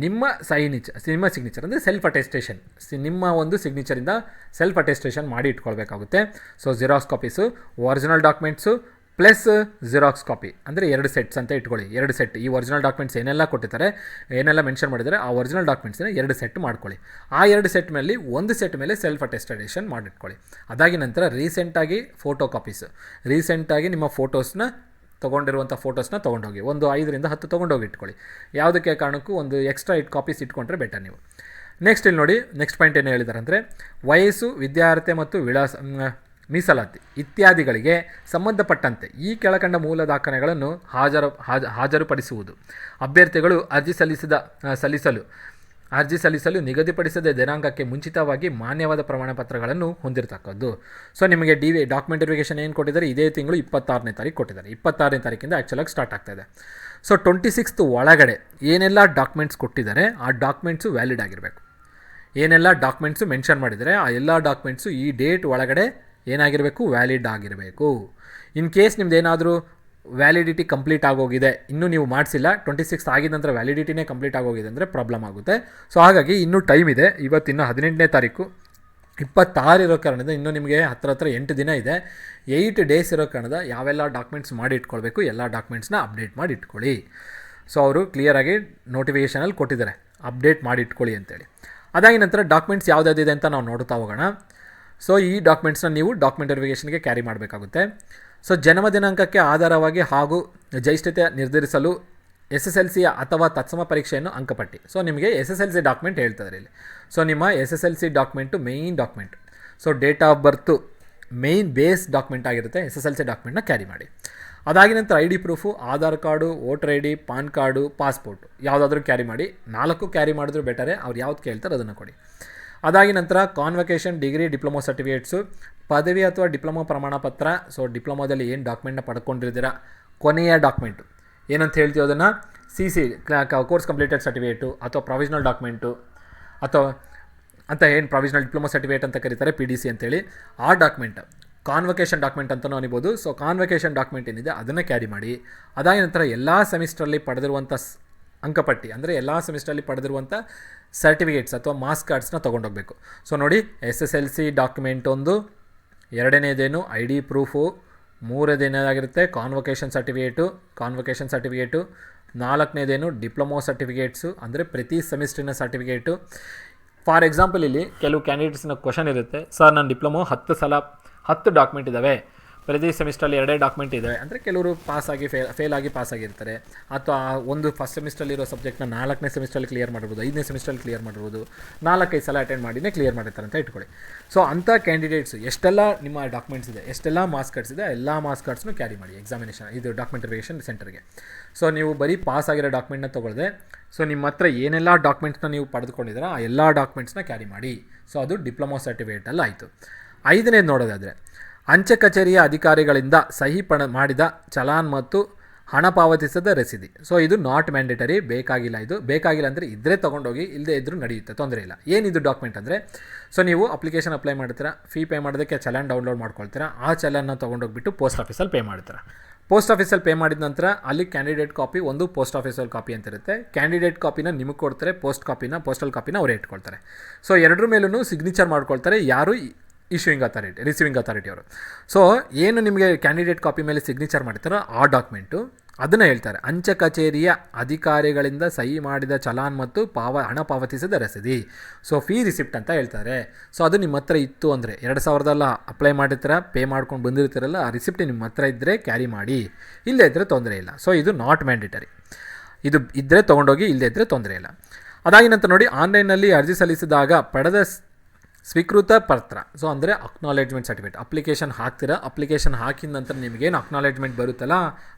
ನಿಮ್ಮ ಸಿಗ್ನೇಚರ್ ಅಂದರೆ ಸೆಲ್ಫ್ ಅಟೆಸ್ಟೇಷನ್, ನಿಮ್ಮ ಒಂದು ಸಿಗ್ನೇಚರಿಂದ ಸೆಲ್ಫ್ ಅಟೆಸ್ಟೇಷನ್ ಮಾಡಿ ಇಟ್ಕೊಳ್ಬೇಕಾಗುತ್ತೆ. So xerox copies, original documents plus xerox copy ಅಂದರೆ 2 ಸೆಟ್ಸ್ ಅಂತ ಇಟ್ಕೊಳ್ಳಿ. 2 ಸೆಟ್ ಈ ಒರಿಜಿನಲ್ ಡಾಕ್ಯುಮೆಂಟ್ಸ್ ಏನೆಲ್ಲ ಕೊಟ್ಟಿದ್ದಾರೆ, ಏನೆಲ್ಲ ಮೆನ್ಷನ್ ಮಾಡಿದ್ದಾರೆ, ಆ ಒರಿಜಿನಲ್ ಡಾಕ್ಯುಮೆಂಟ್ಸ್ನ 2 ಸೆಟ್ ಮಾಡ್ಕೊಳ್ಳಿ. ಆ 2 ಸೆಟ್ ಮೇಲೆ 1 ಸೆಟ್ ಮೇಲೆ ಸೆಲ್ಫ್ ಅಟೆಸ್ಟೇಷನ್ ಮಾಡಿಟ್ಕೊಳ್ಳಿ. ಅದಾಗಿ ನಂತರ ರೀಸೆಂಟಾಗಿ ಫೋಟೋ ಕಾಪೀಸು, ರೀಸೆಂಟಾಗಿ ನಿಮ್ಮ ತೊಗೊಂಡಿರುವಂಥ ಫೋಟೋಸ್ನ ತೊಗೊಂಡೋಗಿ ಒಂದು 5ರಿಂದ 10 ತೊಗೊಂಡೋಗಿ ಇಟ್ಕೊಳ್ಳಿ. ಯಾವುದಕ್ಕೆ ಕಾರಣಕ್ಕೂ ಒಂದು ಎಕ್ಸ್ಟ್ರಾ ಕಾಪೀಸ್ ಇಟ್ಕೊಂಡ್ರೆ ಬೆಟರ್ ನೀವು. ನೆಕ್ಸ್ಟ್ ಇಲ್ಲಿ ನೋಡಿ, ನೆಕ್ಸ್ಟ್ ಪಾಯಿಂಟ್ ಏನು ಹೇಳಿದ್ದಾರೆ ಅಂದರೆ ವಯಸ್ಸು, ವಿದ್ಯಾರ್ಹತೆ ಮತ್ತು ಮೀಸಲಾತಿ ಇತ್ಯಾದಿಗಳಿಗೆ ಸಂಬಂಧಪಟ್ಟಂತೆ ಈ ಕೆಳಕಂಡ ಮೂಲ ದಾಖಲೆಗಳನ್ನು ಹಾಜರುಪಡಿಸುವುದು. ಅಭ್ಯರ್ಥಿಗಳು ಅರ್ಜಿ ಸಲ್ಲಿಸಲು ನಿಗದಿಪಡಿಸದ ದಿನಾಂಕಕ್ಕೆ ಮುಂಚಿತವಾಗಿ ಮಾನ್ಯವಾದ ಪ್ರಮಾಣ ಪತ್ರಗಳನ್ನು ಹೊಂದಿರತಕ್ಕದ್ದು. ಸೊ ನಿಮಗೆ ಡಾಕ್ಯುಮೆಂಟ್ ವೆರಿಫಿಕೇಷನ್ ಏನು ಕೊಟ್ಟಿದ್ದಾರೆ, ಇದೇ ತಿಂಗಳು 26ನೇ ತಾರೀಕು ಕೊಟ್ಟಿದ್ದಾರೆ. 26ನೇ ತಾರೀಕಿಂದ ಆ್ಯಕ್ಚುಲಾಗಿ ಸ್ಟಾರ್ಟ್ ಆಗ್ತಾಯಿದೆ. ಸೊ 26th ಒಳಗಡೆ ಏನೆಲ್ಲ ಡಾಕ್ಯುಮೆಂಟ್ಸ್ ಕೊಟ್ಟಿದ್ದಾರೆ ಆ ಡಾಕ್ಯುಮೆಂಟ್ಸು ವ್ಯಾಲಿಡ್ ಆಗಿರಬೇಕು. ಏನೆಲ್ಲ ಡಾಕ್ಯುಮೆಂಟ್ಸು ಮೆನ್ಷನ್ ಮಾಡಿದರೆ ಆ ಎಲ್ಲ ಡಾಕ್ಯುಮೆಂಟ್ಸು ಈ ಡೇಟ್ ಒಳಗಡೆ ಏನಾಗಿರಬೇಕು, ವ್ಯಾಲಿಡ್ ಆಗಿರಬೇಕು. ಇನ್ ಕೇಸ್ ನಿಮ್ದು ಏನಾದರೂ ವ್ಯಾಲಿಡಿಟಿ ಕಂಪ್ಲೀಟ್ ಆಗೋಗಿದೆ, ಇನ್ನೂ ನೀವು ಮಾಡಿಸಿಲ್ಲ, 26 ಆಗಿದ ನಂತರ ವ್ಯಾಲಿಡಿಟಿನೇ ಕಂಪ್ಲೀಟ್ ಆಗೋಗಿದೆ ಅಂದರೆ ಪ್ರಾಬ್ಲಮ್ ಆಗುತ್ತೆ. ಸೊ ಹಾಗಾಗಿ ಇನ್ನೂ ಟೈಮ್ ಇದೆ. ಇವತ್ತಿನ್ನು 18ನೇ ತಾರೀಕು, 26 ಇರೋ ಕಾರಣದಿಂದ ಇನ್ನೂ ನಿಮಗೆ ಹತ್ರ 8 ದಿನ ಇದೆ. 8 ಡೇಸ್ ಇರೋ ಕಾರಣದ ಯಾವೆಲ್ಲ ಡಾಕ್ಯುಮೆಂಟ್ಸ್ ಮಾಡಿ ಇಟ್ಕೊಳ್ಬೇಕು, ಎಲ್ಲ ಡಾಕ್ಯುಮೆಂಟ್ಸ್ನ ಅಪ್ಡೇಟ್ ಮಾಡಿ ಇಟ್ಕೊಳ್ಳಿ. ಸೊ ಅವರು ಕ್ಲಿಯರಾಗಿ ನೋಟಿಫಿಕೇಷನಲ್ಲಿ ಕೊಟ್ಟಿದ್ದಾರೆ, ಅಪ್ಡೇಟ್ ಮಾಡಿ ಇಟ್ಕೊಳ್ಳಿ ಅಂತೇಳಿ. ಅದಾಗಿ ನಂತರ ಡಾಕ್ಯುಮೆಂಟ್ಸ್ ಯಾವುದಾದಿದೆ ಅಂತ ನಾವು ನೋಡ್ತಾ ಹೋಗೋಣ. ಸೊ ಈ ಡಾಕ್ಯುಮೆಂಟ್ಸ್ನ ನೀವು ಡಾಕ್ಯುಮೆಂಟ್ ವೆರಿಫಿಕೇಷನ್ಗೆ ಕ್ಯಾರಿ ಮಾಡಬೇಕಾಗುತ್ತೆ. ಸೊ ಜನ್ಮ ದಿನಾಂಕಕ್ಕೆ ಆಧಾರವಾಗಿ ಹಾಗೂ ಜೈಷ್ಠತೆ ನಿರ್ಧರಿಸಲು SSLC ಅಥವಾ ತತ್ಸಮ ಪರೀಕ್ಷೆಯನ್ನು ಅಂಕಪಟ್ಟಿ. ಸೊ ನಿಮಗೆ SSLC ಡಾಕ್ಯುಮೆಂಟ್ ಹೇಳ್ತಾರೆ ಇಲ್ಲಿ. ಸೊ ನಿಮ್ಮ SSLC document main document. So date of birth main base document ಆಗಿರುತ್ತೆ. SSLC ಡಾಕ್ಯುಮೆಂಟ್ನ ಕ್ಯಾರಿ ಮಾಡಿ. ಅದಾಗಿ ನಂತರ ID proof, Aadhaar card, voter ID, PAN card, passport ಯಾವುದಾದ್ರೂ ಕ್ಯಾರಿ ಮಾಡಿ. 4 ಕ್ಯಾರಿ ಮಾಡಿದ್ರು ಬೆಟರೇ, ಅವ್ರು ಯಾವ್ದು ಕೇಳ್ತಾರೆ ಅದನ್ನು ಕೊಡಿ. ಅದಾಗಿ ನಂತರ ಕಾನ್ವೊಕೇಷನ್, ಡಿಗ್ರಿ, ಡಿಪ್ಲೊಮಾ ಸರ್ಟಿಫಿಕೇಟ್ಸು, ಪದವಿ ಅಥವಾ ಡಿಪ್ಲೊಮಾ ಪ್ರಮಾಣ ಪತ್ರ. ಸೊ ಡಿಪ್ಲೊಮಾದಲ್ಲಿ ಏನು ಡಾಕ್ಯುಮೆಂಟ್ನ ಪಡ್ಕೊಂಡಿರ್ತೀರ ಕೊನೆಯ ಡಾಕ್ಯುಮೆಂಟು ಏನಂತ ಹೇಳ್ತೀವಿ ಅದನ್ನು CC ಕೋರ್ಸ್ ಕಂಪ್ಲೀಟೆಡ್ ಸರ್ಟಿಫಿಕೇಟು ಅಥವಾ ಪ್ರೊವಿಷನಲ್ ಡಾಕ್ಯುಮೆಂಟು ಅಥವಾ ಅಂತ ಏನು ಪ್ರೊವಿಷನಲ್ ಡಿಪ್ಲೊಮಾ ಸರ್ಟಿಫಿಕೇಟ್ ಅಂತ ಕರೀತಾರೆ, PDC ಅಂತೇಳಿ. ಆ ಡಾಕ್ಯುಮೆಂಟ್ ಕಾನ್ವೊಕೇಷನ್ ಡಾಕ್ಯುಮೆಂಟ್ ಅಂತಲೂ ಅನಿಬೋದು. ಸೊ ಕಾನ್ವೊಕೇಷನ್ ಡಾಕ್ಯುಮೆಂಟ್ ಏನಿದೆ ಅದನ್ನು ಕ್ಯಾರಿ ಮಾಡಿ. ಅದಾದ ನಂತರ ಎಲ್ಲ ಸೆಮಿಸ್ಟ್ರಲ್ಲಿ ಪಡೆದಿರುವಂಥ ಅಂಕಪಟ್ಟಿ ಅಂದರೆ ಎಲ್ಲ ಸೆಮಿಸ್ಟ್ರಲ್ಲಿ ಪಡೆದಿರುವಂಥ ಸರ್ಟಿಫಿಕೇಟ್ಸ್ ಅಥವಾ ಮಾರ್ಕ್ಸ್ ಕಾರ್ಡ್ಸ್ನ ತೊಗೊಂಡೋಗ್ಬೇಕು. ಸೊ ನೋಡಿ, SSLC ಡಾಕ್ಯುಮೆಂಟ್ ಒಂದು, ಎರಡನೇದೇನು ID ಪ್ರೂಫು, ಮೂರನೇದೇನಾಗಿರುತ್ತೆ ಕಾನ್ವೊಕೇಷನ್ ಸರ್ಟಿಫಿಕೇಟು, ನಾಲ್ಕನೇದೇನು ಡಿಪ್ಲೊಮಾ ಸರ್ಟಿಫಿಕೇಟ್ಸು ಅಂದರೆ ಪ್ರತಿ ಸೆಮಿಸ್ಟ್ರಿನ ಸರ್ಟಿಫಿಕೇಟು. ಫಾರ್ ಎಕ್ಸಾಂಪಲ್ ಇಲ್ಲಿ ಕೆಲವು ಕ್ಯಾಂಡಿಡೇಟ್ಸ್ನ ಕ್ವಶನ್ ಇರುತ್ತೆ, ಸರ್ ನಾನು ಡಿಪ್ಲೊಮಾ 10 ಡಾಕ್ಯುಮೆಂಟ್ ಇದ್ದಾವೆ, ಪ್ರತಿ ಸೆಮಿಸ್ಟ್ರಲ್ಲಿ 2 ಡಾಕ್ಯುಮೆಂಟ್ ಇದ್ದಾವೆ ಅಂದರೆ ಕೆಲವರು ಪಾಸಾಗಿ ಫೇಲಾಗಿ ಪಾಸಾಗಿರ್ತಾರೆ. ಅಥವಾ ಒಂದು ಫಸ್ಟ್ ಸೆಮಿಸ್ಟ್ರಲ್ಲಿರೋ ಸಬ್ಜೆಕ್ಟ್ನ 4ನೇ ಸೆಮಿಸ್ಟ್ರಲ್ಲಿ ಕ್ಲಿಯರ್ ಮಾಡಿರ್ಬೋದು, 5ನೇ ಸೆಮಿಸ್ಟ್ರಲ್ಲಿ ಕ್ಲಿಯರ್ ಮಾಡಿರ್ಬೋದು, 4-5 ಸಲ ಅಟೆಂಡ್ ಮಾಡಿನೇ ಕ್ಲಿಯರ್ ಮಾಡಿರ್ತಾರೆ ಅಂತ ಇಟ್ಕೊಳ್ಳಿ. ಸೊ ಅಂಥ ಕ್ಯಾಂಡಿಡೇಟ್ಸು ಎಷ್ಟೆಲ್ಲ ನಿಮ್ಮ ಡಾಕ್ಯುಮೆಂಟ್ಸ್ ಇದೆ, ಎಷ್ಟೆಲ್ಲ ಮಾರ್ಕ್ಸ್ ಕಾರ್ಡ್ಸ್ ಇದೆ, ಎಲ್ಲ ಮಾರ್ಕ್ಸ್ ಕಾರ್ಡ್ಸ್ನು ಕ್ಯಾರಿ ಮಾಡಿ ಎಕ್ಸಾಮಿನೇಷನ್ ಇದು ಡಾಕ್ಯುಮೆಂಟ್ ವೆರಿಫಿಕೇಷನ್ ಸೆಂಟರ್ಗೆ. ಸೊ ನೀವು ಬರೀ ಪಾಸ್ ಆಗಿರೋ ಡಾಕ್ಯುಮೆಂಟ್ನ ತೊಗೊಳ್ಳದೆ, ಸೊ ನಿಮ್ಮ ಹತ್ರ ಏನೆಲ್ಲ ಡಾಕ್ಯುಮೆಂಟ್ಸ್ನ ನೀವು ಪಡೆದುಕೊಂಡಿದ್ದೀರಾ ಆ ಎಲ್ಲ ಡಾಕ್ಯುಮೆಂಟ್ಸ್ನ ಕ್ಯಾರಿ ಮಾಡಿ. ಸೊ ಅದು ಡಿಪ್ಲೊಮಾ ಸರ್ಟಿಫಿಕೇಟಲ್ಲಿ ಆಯಿತು. 5ನೇದು ನೋಡೋದಾದರೆ ಅಂಚೆ ಕಚೇರಿಯ ಅಧಿಕಾರಿಗಳಿಂದ ಸಹಿ ಮಾಡಿದ ಚಲಾನ್ ಮತ್ತು ಹಣ ಪಾವತಿಸದ ರಸೀದಿ. ಸೊ ಇದು ನಾಟ್ ಮ್ಯಾಂಡೇಟರಿ, ಬೇಕಾಗಿಲ್ಲ. ಇದು ಬೇಕಾಗಿಲ್ಲ ಅಂದರೆ ಇದ್ದರೆ ತೊಗೊಂಡೋಗಿ, ಇಲ್ಲದೇ ಇದ್ದರೂ ನಡೆಯುತ್ತೆ, ತೊಂದರೆ ಇಲ್ಲ. ಏನಿದು ಡಾಕ್ಯುಮೆಂಟ್ ಅಂದರೆ, ಸೊ ನೀವು ಅಪ್ಲಿಕೇಶನ್ ಅಪ್ಲೈ ಮಾಡ್ತೀರಾ, ಫೀ ಪೇ ಮಾಡೋದಕ್ಕೆ ಚಲಾನ್ ಡೌನ್ಲೋಡ್ ಮಾಡ್ಕೊಳ್ತೀರಾ, ಆ ಚಲಾನ್ನ ತೊಗೊಂಡೋಗ್ಬಿಟ್ಟು ಪೋಸ್ಟ್ ಆಫೀಸಲ್ಲಿ ಪೇ ಮಾಡ್ತೀರಾ. ಪೋಸ್ಟ್ ಆಫೀಸಲ್ಲಿ ಪೇ ಮಾಡಿದ ನಂತರ ಅಲ್ಲಿ ಕ್ಯಾಂಡಿಡೇಟ್ ಕಾಪಿ ಒಂದು, ಪೋಸ್ಟ್ ಆಫೀಸಲ್ಲಿ ಕಾಪಿ ಅಂತ ಇರುತ್ತೆ. ಕ್ಯಾಂಡಿಡೇಟ್ ಕಾಪಿನ ನಿಮಗೆ ಕೊಡ್ತಾರೆ, ಪೋಸ್ಟಲ್ ಕಾಪಿನ ಅವ್ರು ಇಟ್ಕೊಳ್ತಾರೆ. ಸೊ ಎರಡರ ಮೇಲೂ ಸಿಗ್ನೇಚರ್ ಮಾಡ್ಕೊಳ್ತಾರೆ ಯಾರು ರಿಸೀವಿಂಗ್ ಅಥಾರಿಟಿ ಅವರು. ಸೊ ಏನು ನಿಮಗೆ ಕ್ಯಾಂಡಿಡೇಟ್ ಕಾಪಿ ಮೇಲೆ ಸಿಗ್ನೇಚರ್ ಮಾಡ್ತಾರೋ ಆ ಡಾಕ್ಯುಮೆಂಟು ಅದನ್ನು ಹೇಳ್ತಾರೆ. ಅಂಚೆ ಕಚೇರಿಯ ಅಧಿಕಾರಿಗಳಿಂದ ಸಹಿ ಮಾಡಿದ ಚಲಾನ್ ಮತ್ತು ಹಣ ಪಾವತಿಸಿದ ರಸೀದಿ, ಸೊ ಫೀ ರಿಸಿಪ್ಟ್ ಅಂತ ಹೇಳ್ತಾರೆ. ಸೊ ಅದು ನಿಮ್ಮ ಹತ್ರ ಇತ್ತು ಅಂದರೆ 2000 ಅಪ್ಲೈ ಮಾಡಿರ್ತೀರ, ಪೇ ಮಾಡ್ಕೊಂಡು ಬಂದಿರ್ತೀರಲ್ಲ, ಆ ರಿಸಿಪ್ಟ್ ನಿಮ್ಮ ಹತ್ರ ಇದ್ದರೆ ಕ್ಯಾರಿ ಮಾಡಿ, ಇಲ್ಲೇ ಇದ್ದರೆ ತೊಂದರೆ ಇಲ್ಲ. ಸೊ ಇದು ನಾಟ್ ಮ್ಯಾಂಡೇಟರಿ. ಇದು ಇದ್ದರೆ ತೊಗೊಂಡೋಗಿ, ಇಲ್ಲದೇ ಇದ್ದರೆ ತೊಂದರೆ ಇಲ್ಲ. ಅದಾಗಿ ನಂತರ ನೋಡಿ, ಆನ್ಲೈನಲ್ಲಿ ಅರ್ಜಿ ಸಲ್ಲಿಸಿದಾಗ ಪಡೆದ ಸ್ವೀಕೃತ ಪತ್ರ, ಸೊ ಅಂದರೆ ಅಕ್ನಾಲೇಜ್ಮೆಂಟ್ ಸರ್ಟಿಫಿಕೇಟ್. ಅಪ್ಲಿಕೇಶನ್ ಹಾಕಿದ ನಂತರ ನಿಮಗೇನು ಅಕ್ನಾಲೇಜ್ಮೆಂಟ್ ಬರುತ್ತಲ್ಲ,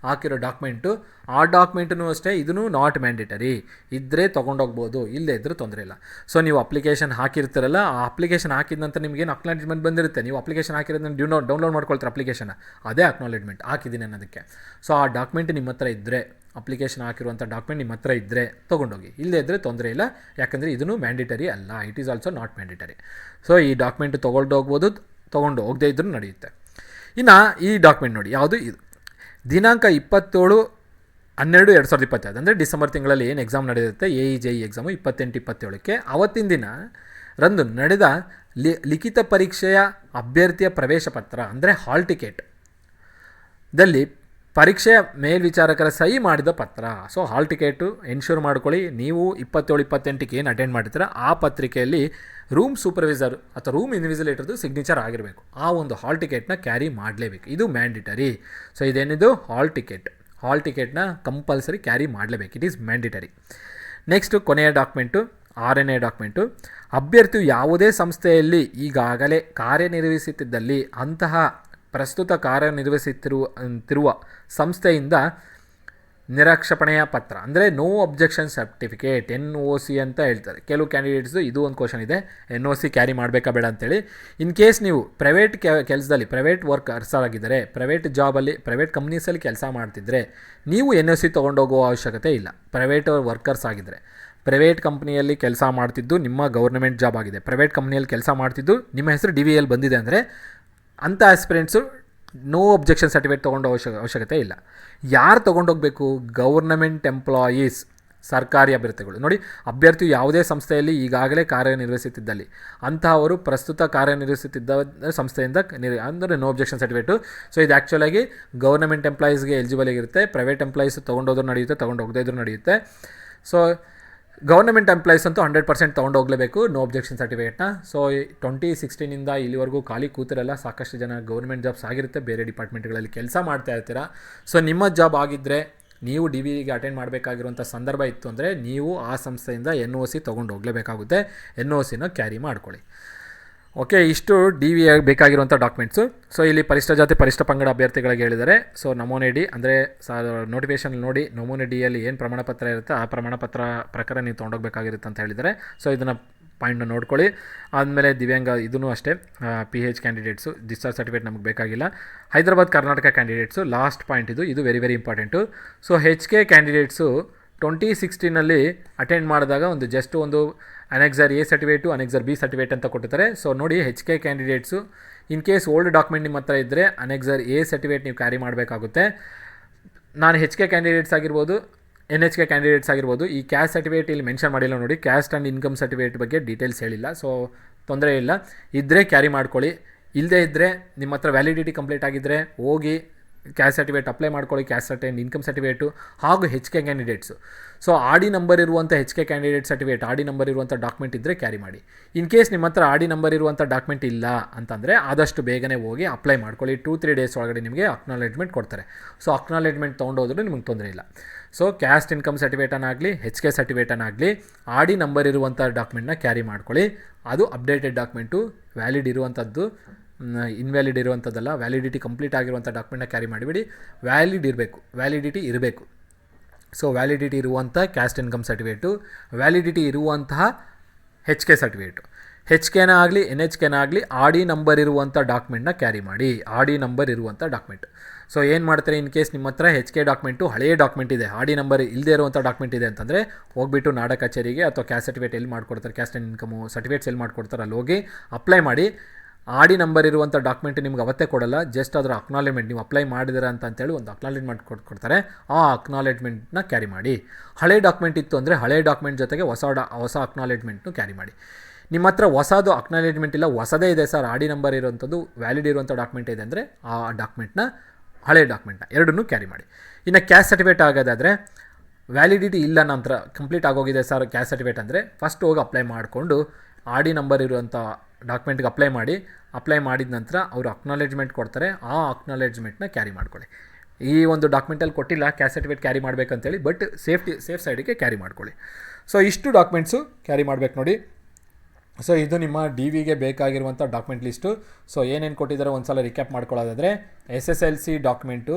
ಹಾಕಿರೋ ಡಾಕ್ಯುಮೆಂಟು, ಆ ಡಾಕ್ಯುಮೆಂಟೂ ಅಷ್ಟೇ ಇದೂ ನಾಟ್ ಮ್ಯಾಂಡೇಟರಿ. ಇದ್ದರೆ ತೊಗೊಂಡೋಗ್ಬೋದು, ಇಲ್ಲದೇ ಇದ್ದರೆ ತೊಂದರೆ ಇಲ್ಲ. ಸೊ ನೀವು ಅಪ್ಲಿಕೇಶನ್ ಹಾಕಿರ್ತೀರಲ್ಲ, ಆ ಅಪ್ಲಿಕೇಶನ್ ಹಾಕಿದ ನಂತರ ನಿಮಗೇನು ಅಕ್ನಾಲೇಜ್ಮೆಂಟ್ ಬಂದಿರುತ್ತೆ, ನೀವು ಅಪ್ಲಿಕೇಶನ್ ಹಾಕಿರೋದನ್ನ ಡೌನ್ಲೋಡ್ ಮಾಡ್ಕೊಳ್ತಾರೆ ಅಪ್ಲಿಕೇಶನ್, ಅದೇ ಅಕ್ನಾಲೇಜ್ಮೆಂಟ್ ಹಾಕಿದ್ದೀನಿ ಅನ್ನೋದಕ್ಕೆ. ಸೊ ಆ ಡಾಕ್ಯುಮೆಂಟ್ ನಿಮ್ಮ ಹತ್ರ ಇದ್ದರೆ, ಅಪ್ಲಿಕೇಶನ್ ಹಾಕಿರುವಂಥ ಡಾಕ್ಯುಮೆಂಟ್ ನಿಮ್ಮ ಹತ್ರ ಇದ್ದರೆ ತೊಗೊಂಡೋಗಿ, ಇಲ್ಲದೇ ಇದ್ದರೆ ತೊಂದರೆ ಇಲ್ಲ. ಯಾಕಂದರೆ ಇದೂ ಮ್ಯಾಂಡೇಟರಿ ಅಲ್ಲ, it is also not mandatory. So ಈ ಡಾಕ್ಯುಮೆಂಟ್ ತೊಗೊಂಡು ತೊಗೊಂಡು ಹೋಗದೇ ಇದ್ರೂ ನಡೆಯುತ್ತೆ. ಇನ್ನು ಈ ಡಾಕ್ಯುಮೆಂಟ್ ನೋಡಿ, ಯಾವುದು ಇದು, ದಿನಾಂಕ 27/12/2025 ಅಂದರೆ ಡಿಸೆಂಬರ್ ತಿಂಗಳಲ್ಲಿ ಏನು ಎಕ್ಸಾಮ್ ನಡೆಯುತ್ತೆ, AE/JE ಎಕ್ಸಾಮು 28-27ಕ್ಕೆ, ಅವತ್ತಿನ ದಿನ ರಂದು ನಡೆದ ಲಿಖಿತ ಪರೀಕ್ಷೆಯ ಅಭ್ಯರ್ಥಿಯ ಪ್ರವೇಶ ಪತ್ರ ಅಂದರೆ ಹಾಲ್ ಟಿಕೆಟ್ ದಲ್ಲಿ ಪರೀಕ್ಷೆಯ ಮೇಲ್ವಿಚಾರಕರ ಸಹಿ ಮಾಡಿದ ಪತ್ರ. ಸೊ ಹಾಲ್ ಟಿಕೆಟು ಎನ್ಶೂರ್ ಮಾಡ್ಕೊಳ್ಳಿ. ನೀವು 27-28ಕ್ಕೆ ಏನು ಅಟೆಂಡ್ ಮಾಡ್ತೀರ ಆ ಪತ್ರಿಕೆಯಲ್ಲಿ ರೂಮ್ ಸೂಪರ್ವೈಸರ್ ಅಥವಾ ರೂಮ್ ಇನ್ವಿಜಿಲೇಟರ್ದು ಸಿಗ್ನೇಚರ್ ಆಗಿರಬೇಕು. ಆ ಒಂದು ಹಾಲ್ ಟಿಕೆಟ್ನ ಕ್ಯಾರಿ ಮಾಡಲೇಬೇಕು, ಇದು ಮ್ಯಾಂಡೇಟರಿ. ಸೊ ಇದೇನಿದು ಹಾಲ್ ಟಿಕೆಟ್ನ ಕಂಪಲ್ಸರಿ ಕ್ಯಾರಿ ಮಾಡಲೇಬೇಕು, ಇಟ್ ಈಸ್ ಮ್ಯಾಂಡೇಟರಿ. ನೆಕ್ಸ್ಟು ಕೊನೆಯ ಡಾಕ್ಯುಮೆಂಟು, 6ನೇ ಡಾಕ್ಯುಮೆಂಟು, ಅಭ್ಯರ್ಥಿಯು ಯಾವುದೇ ಸಂಸ್ಥೆಯಲ್ಲಿ ಈಗಾಗಲೇ ಕಾರ್ಯನಿರ್ವಹಿಸುತ್ತಿದ್ದಲ್ಲಿ ಅಂತಹ ಪ್ರಸ್ತುತ ಕಾರ್ಯನಿರ್ವಹಿಸುತ್ತಿರುವ ಸಂಸ್ಥೆಯಿಂದ ನಿರಾಕ್ಷೇಪಣೆಯ ಪತ್ರ ಅಂದರೆ ನೋ ಒಬ್ಜೆಕ್ಷನ್ ಸರ್ಟಿಫಿಕೇಟ್, NOC ಅಂತ ಹೇಳ್ತಾರೆ. ಕೆಲವು ಕ್ಯಾಂಡಿಡೇಟ್ಸು ಇದು ಒಂದು ಕ್ವಶನ್ ಇದೆ, NOC ಕ್ಯಾರಿ ಮಾಡಬೇಕಾ ಬೇಡ ಅಂತೇಳಿ. ಇನ್ ಕೇಸ್ ನೀವು ಪ್ರೈವೇಟ್ ಕೆಲಸದಲ್ಲಿ ಪ್ರೈವೇಟ್ ವರ್ಕರ್ಸ್ ಆಗಿದ್ದರೆ, ಪ್ರೈವೇಟ್ ಜಾಬಲ್ಲಿ ಪ್ರೈವೇಟ್ ಕಂಪ್ನೀಸಲ್ಲಿ ಕೆಲಸ ಮಾಡ್ತಿದ್ರೆ ನೀವು NOC ತೊಗೊಂಡೋಗೋ ಅವಶ್ಯಕತೆ ಇಲ್ಲ. ಪ್ರೈವೇಟ್ ವರ್ಕರ್ಸ್ ಆಗಿದ್ದರೆ, ಪ್ರೈವೇಟ್ ಕಂಪ್ನಿಯಲ್ಲಿ ಕೆಲಸ ಮಾಡ್ತಿದ್ದು ನಿಮ್ಮ ಗೌರ್ಮೆಂಟ್ ಜಾಬ್ ಆಗಿದೆ, ಪ್ರೈವೇಟ್ ಕಂಪ್ನಿಯಲ್ಲಿ ಕೆಲಸ ಮಾಡ್ತಿದ್ದು ನಿಮ್ಮ ಹೆಸರು DVL ಬಂದಿದೆ ಅಂದರೆ ಅಂಥ ಆಸ್ಪಿರೆಂಟ್ಸು ನೋ ಒಬ್ಜೆಕ್ಷನ್ ಸರ್ಟಿಫಿಕೇಟ್ ತೊಗೊಂಡೋ ಅವಶ್ಯಕತೆ ಇಲ್ಲ. ಯಾರು ತೊಗೊಂಡೋಗಬೇಕು? ಗೌರ್ನಮೆಂಟ್ ಎಂಪ್ಲಾಯೀಸ್, ಸರ್ಕಾರಿ ಅಭ್ಯರ್ಥಿಗಳು. ನೋಡಿ, ಅಭ್ಯರ್ಥಿಯು ಯಾವುದೇ ಸಂಸ್ಥೆಯಲ್ಲಿ ಈಗಾಗಲೇ ಕಾರ್ಯನಿರ್ವಹಿಸುತ್ತಿದ್ದಲ್ಲಿ ಅಂತಹವರು ಪ್ರಸ್ತುತ ಕಾರ್ಯನಿರ್ವಹಿಸುತ್ತಿದ್ದ ಸಂಸ್ಥೆಯಿಂದ ಅಂದರೆ ನೋ ಒಬ್ಜೆಕ್ಷನ್ ಸರ್ಟಿಫಿಕೇಟು. ಸೊ ಇದು ಆ್ಯಕ್ಚುಲಾಗಿ ಗೌರ್ನಮೆಂಟ್ ಎಂಪ್ಲಾಯೀಸ್ಗೆ ಎಲಿಜಿಬಲ್ ಆಗಿರುತ್ತೆ. ಪ್ರೈವೇಟ್ ಎಂಪ್ಲಾಯೀಸ್ ತೊಗೊಂಡೋದ್ರೂ ನಡೆಯುತ್ತೆ, ತೊಗೊಂಡು ಹೋಗದೇ ಇದ್ರೂ ನಡೆಯುತ್ತೆ. ಸೊ ಗೌರ್ಮೆಂಟ್ ಎಂಪ್ಲಾಯೀಸ್ ಅಂತೂ 100% ತೊಗೊಂಡು ಹೋಗಲೇಬೇಕು ನೋ ಒಬ್ಜೆಕ್ಷನ್ ಸರ್ಟಿಫಿಕೇಟ್ನ. ಸೊ 2016ಇಂದ ಇಲ್ಲಿವರೆಗೂ ಖಾಲಿ ಕೂತಿರಲ್ಲ, ಸಾಕಷ್ಟು ಜನ ಗೌರ್ಮೆಂಟ್ ಜಾಬ್ಸ್ ಆಗಿರುತ್ತೆ, ಬೇರೆ ಡಿಪಾರ್ಟ್ಮೆಂಟ್ಗಳಲ್ಲಿ ಕೆಲಸ ಮಾಡ್ತಾ ಇರ್ತೀರ. ಸೊ ನಿಮ್ಮ ಜಾಬ್ ಆಗಿದ್ದರೆ ನೀವು DVಗೆ ಅಟೆಂಡ್ ಮಾಡಬೇಕಾಗಿರುವಂಥ ಸಂದರ್ಭ ಇತ್ತು ಅಂದರೆ ನೀವು ಆ ಸಂಸ್ಥೆಯಿಂದ NOC ತೊಗೊಂಡು ಹೋಗಲೇಬೇಕಾಗುತ್ತೆ. NOCನ ಕ್ಯಾರಿ ಮಾಡ್ಕೊಳ್ಳಿ. ಓಕೆ, ಇಷ್ಟು DV ಬೇಕಾಗಿರುವಂಥ ಡಾಕ್ಯುಮೆಂಟ್ಸು. ಸೊ ಇಲ್ಲಿ ಪರಿಷ್ಠ ಜಾತಿ ಪರಿಷ್ಠ ಪಂಗಡ ಅಭ್ಯರ್ಥಿಗಳಿಗೆ ಹೇಳಿದ್ದಾರೆ. ಸೊ ನಮೂನೆ ಡಿ ಅಂದರೆ ನೋಟಿಫಿಕೇಷನ್ ನೋಡಿ, ನಮೂನೆ ಡಿಯಲ್ಲಿ ಏನು ಪ್ರಮಾಣ ಪತ್ರ ಇರುತ್ತೆ ಆ ಪ್ರಮಾಣ ಪತ್ರ ಪ್ರಕಾರ ನೀವು ತೊಗೊಂಡೋಗ್ಬೇಕಾಗಿರುತ್ತೆ ಅಂತ ಹೇಳಿದ್ದಾರೆ. ಸೊ ಇದನ್ನು ಪಾಯಿಂಟ್ನ ನೋಡ್ಕೊಳ್ಳಿ. ಆದಮೇಲೆ ದಿವ್ಯಾಂಗ ಇದೂ ಅಷ್ಟೇ, PH ಕ್ಯಾಂಡಿಡೇಟ್ಸು ಡಿಸ್ಚಾರ್ಜ್ ಸರ್ಟಿಫಿಕೇಟ್ ನಮಗೆ ಬೇಕಾಗಿಲ್ಲ. Hyderabad Karnataka candidates last point ಇದು very very important. So HK candidates 2016ನಲ್ಲಿ ಅಟೆಂಡ್ ಮಾಡಿದಾಗ ಒಂದು annexure A certificate, annexure B certificate ಅಂತ ಕೊಟ್ಟಿರ್ತಾರೆ. ಸೊ ನೋಡಿ, HK candidates in case old document ನಿಮ್ಮ ಹತ್ರ ಇದ್ದರೆ ಅನೆಕ್ಸರ್ A ಸರ್ಟಿಫಿಕೇಟ್ ನೀವು ಕ್ಯಾರಿ ಮಾಡಬೇಕಾಗುತ್ತೆ. ನಾನು HK ಕ್ಯಾಂಡಿಡೇಟ್ಸ್ ಆಗಿರ್ಬೋದು, NHK ಕ್ಯಾಂಡಿಡೇಟ್ಸ್ ಆಗಿರ್ಬೋದು, ಈ ಕ್ಯಾಸ್ಟ್ ಸರ್ಟಿಫಿಕೇಟ್ ಇಲ್ಲಿ ಮೆನ್ಷನ್ ಮಾಡಿಲ್ಲ ನೋಡಿ, ಕ್ಯಾಸ್ಟ್ ಆ್ಯಂಡ್ ಇನ್ಕಮ್ ಸರ್ಟಿಫಿಕೇಟ್ ಬಗ್ಗೆ ಡೀಟೇಲ್ಸ್ ಹೇಳಿಲ್ಲ. ಸೊ ತೊಂದರೆ ಇಲ್ಲ, ಇದ್ದರೆ ಕ್ಯಾರಿ ಮಾಡ್ಕೊಳ್ಳಿ. ಇಲ್ಲದೇ ಇದ್ದರೆ ನಿಮ್ಮ ಹತ್ರ ವ್ಯಾಲಿಡಿಟಿ ಕಂಪ್ಲೀಟ್ ಆಗಿದ್ದರೆ ಹೋಗಿ ಕ್ಯಾಸ್ಟ್ ಸರ್ಟಿಫಿಕೇಟ್ ಅಪ್ಲೈ ಮಾಡ್ಕೊಳ್ಳಿ, ಕ್ಯಾಸ್ಟ್ ಸರ್ಟಿಫಿಕೇಟ್, ಇನ್ಕಮ್ ಸರ್ಟಿಫಿಕೇಟು ಹಾಗೂ HK candidates. So RD number ಇರುವಂಥ HK candidate certificate, RD number ಇರುವಂಥ ಡಾಕ್ಯುಮೆಂಟ್ ಇದ್ದರೆ ಕ್ಯಾರಿ ಮಾಡಿ. ಇನ್ ಕೇಸ್ ನಿಮ್ಮ ಹತ್ರ RD ನಂಬರ್ ಇರುವಂಥ ಡಾಕ್ಯುಮೆಂಟ್ ಇಲ್ಲ ಅಂತಂದರೆ ಆದಷ್ಟು ಬೇಗನೆ ಹೋಗಿ ಅಪ್ಲೈ ಮಾಡ್ಕೊಳ್ಳಿ. 2-3 ಡೇಸ್ ಒಳಗಡೆ ನಿಮಗೆ ಅಕ್ನಾಲೇಜ್ಮೆಂಟ್ ಕೊಡ್ತಾರೆ. ಸೊ ಅಕ್ನಾಲೇಜ್ಮೆಂಟ್ ತೊಗೊಂಡೋದ್ರೂ ನಿಮಗೆ ತೊಂದರೆ ಇಲ್ಲ. ಸೊ ಕ್ಯಾಸ್ಟ್ ಇನ್ಕಮ್ ಸರ್ಟಿಫಿಕೇಟನ್ನಾಗಲಿ HK ಸರ್ಟಿಫಿಕೇಟನ್ನಾಗಲಿ RD ನಂಬರ್ ಇರುವಂಥ ಡಾಕ್ಯುಮೆಂಟ್ನ ಕ್ಯಾರಿ ಮಾಡ್ಕೊಳ್ಳಿ. ಅದು ಅಪ್ಡೇಟೆಡ್ ಡಾಕ್ಯುಮೆಂಟು, ವ್ಯಾಲಿಡ್ ಇರುವಂಥದ್ದು, ಇನ್ವ್ಯಾಲಿಡ್ ಇರುವಂಥದ್ದಲ್ಲ. ವ್ಯಾಲಿಡಿಟಿ ಕಂಪ್ಲೀಟ್ ಆಗಿರುವಂಥ ಡಾಕ್ಯುಮೆಂಟ್ನ ಕ್ಯಾರಿ ಮಾಡಿಬಿಡಿ. ವ್ಯಾಲಿಡಿಟಿ ಇರಬೇಕು. ಸೊ ವ್ಯಾಲಿಡಿಟಿ ಇರುವಂಥ ಕ್ಯಾಸ್ಟ್ ಇನ್ಕಮ್ ಸರ್ಟಿಫಿಕೇಟು, ವ್ಯಾಲಿಡಿಟಿ ಇರುವಂತಹ HK ಸರ್ಟಿಫಿಕೇಟು, HKನ ಆಗಲಿ NHKನ ಆಗಲಿ RD ನಂಬರ್ ಇರುವಂಥ ಡಾಕ್ಯುಮೆಂಟ್ನ ಕ್ಯಾರಿ ಮಾಡಿ. RD ನಂಬರ್ ಇರುವಂಥ ಡಾಕ್ಯುಮೆಂಟ್. ಸೊ ಏನು ಮಾಡ್ತಾರೆ, ಇನ್ ಕೇಸ್ ನಿಮ್ಮ ಹತ್ರ HK ಡಾಕ್ಯುಮೆಂಟು ಹಳೆಯ ಡಾಕ್ಯುಮೆಂಟ್ ಇದೆ, RD ನಂಬರ್ ಇಲ್ಲದೇ ಇರುವಂಥ ಡಾಕ್ಯುಮೆಂಟ್ ಇದೆ ಅಂತಂದರೆ ಹೋಗ್ಬಿಟ್ಟು ನಾಡ ಕಚೇರಿಗೆ ಅಥವಾ ಕ್ಯಾಸ್ಟ್ ಸರ್ಟಿಫಿಕೇಟ್ ಎಲ್ಲಿ ಮಾಡ್ಕೊಡ್ತಾರೆ, ಕ್ಯಾಸ್ಟ್ ಆ್ಯಂಡ್ ಇನ್ಕಮು ಸರ್ಟಿಫಿಕೇಟ್ಸ್ ಎಲ್ಲಿ ಮಾಡ್ಕೊಡ್ತಾರೆ ಅಲ್ಲಿ ಹೋಗಿ ಅಪ್ಲೈ ಮಾಡಿ. ಆಡಿ ನಂಬರ್ ಇರುವಂಥ ಡಾಕ್ಯುಮೆಂಟ್ ನಿಮ್ಗೆ ಅವತ್ತೇ ಕೊಡಲ್ಲ, ಜಸ್ಟ್ ಅದರ ಅಕ್ನಾಲೆಜ್ಮೆಂಟ್ ನೀವು ಅಪ್ಲೈ ಮಾಡಿದ್ದೀರಾ ಅಂತೇಳಿ ಒಂದು ಅಕ್ನಾಲೆಜ್ಮೆಂಟ್ ಕೊಡ್ತಾರೆ. ಆ ಅಕ್ನಾಲೆಜ್ಮೆಂಟ್ನ ಕ್ಯಾರಿ ಮಾಡಿ. ಹಳೆ ಡಾಕ್ಯುಮೆಂಟ್ ಇತ್ತು ಅಂದರೆ ಹಳೆ ಡಾಕ್ಯುಮೆಂಟ್ ಜೊತೆಗೆ ಹೊಸ ಅಕ್ನಾಲೆಜ್ಮೆಂಟ್ನು ಕ್ಯಾರಿ ಮಾಡಿ. ನಿಮ್ಮ ಹತ್ರ ಹೊಸದು ಅಕ್ನಾಲೆಜ್ಮೆಂಟ್ ಇಲ್ಲ, ಹೊಸದೇ ಇದೆ ಸರ್, ಆಡಿ ನಂಬರ್ ಇರುವಂಥದ್ದು ವ್ಯಾಲಿಡ್ ಇರುವಂಥ ಡಾಕ್ಯುಮೆಂಟ್ ಇದೆ ಅಂದರೆ ಆ ಡಾಕ್ಯುಮೆಂಟ್ನ ಹಳೆ ಡಾಕ್ಯುಮೆಂಟ್ನ ಎರಡನ್ನೂ ಕ್ಯಾರಿ ಮಾಡಿ. ಇನ್ನು ಕ್ಯಾಸ್ಟ್ ಸರ್ಟಿಫಿಕೇಟ್ ಆಗೋದಾದರೆ ವ್ಯಾಲಿಡಿಟಿ ಇಲ್ಲ, ನಂತರ ಕಂಪ್ಲೀಟ್ ಆಗೋಗಿದೆ ಸರ್ ಕ್ಯಾಸ್ಟ್ ಸರ್ಟಿಫಿಕೇಟ್ ಅಂದರೆ ಫಸ್ಟ್ ಹೋಗಿ ಅಪ್ಲೈ ಮಾಡಿಕೊಂಡು ಆಡಿ ನಂಬರ್ ಇರುವಂಥ ಡಾಕ್ಯುಮೆಂಟ್ಗೆ ಅಪ್ಲೈ ಮಾಡಿದ ನಂತರ ಅವರು ಅಕ್ನಾಲೆಜ್ಮೆಂಟ್ ಕೊಡ್ತಾರೆ. ಆ ಅಕ್ನಾಲೆಜ್ಮೆಂಟ್ನ ಕ್ಯಾರಿ ಮಾಡ್ಕೊಳ್ಳಿ. ಈ ಒಂದು ಡಾಕ್ಯುಮೆಂಟಲ್ಲಿ ಕೊಟ್ಟಿಲ್ಲ ಕ್ಯಾಸ್ಟ್ ಸರ್ಟಿಫಿಕೇಟ್ ಕ್ಯಾರಿ ಮಾಡಬೇಕಂತೇಳಿ, ಬಟ್ ಸೇಫ್ ಸೈಡಿಗೆ ಕ್ಯಾರಿ ಮಾಡ್ಕೊಳ್ಳಿ. ಸೊ ಇಷ್ಟು ಡಾಕ್ಯುಮೆಂಟ್ಸು ಕ್ಯಾರಿ ಮಾಡಬೇಕು ನೋಡಿ. ಸೊ ಇದು ನಿಮ್ಮ DVಗೆ ಬೇಕಾಗಿರುವಂಥ ಡಾಕ್ಯುಮೆಂಟ್ ಲಿಸ್ಟು. ಸೊ ಏನೇನು ಕೊಟ್ಟಿದ್ದಾರೆ ಒಂದು ಸಲ ರಿಕ್ಯಾಪ್ ಮಾಡ್ಕೊಳ್ಳೋದಾದರೆ SSLC ಡಾಕ್ಯುಮೆಂಟು,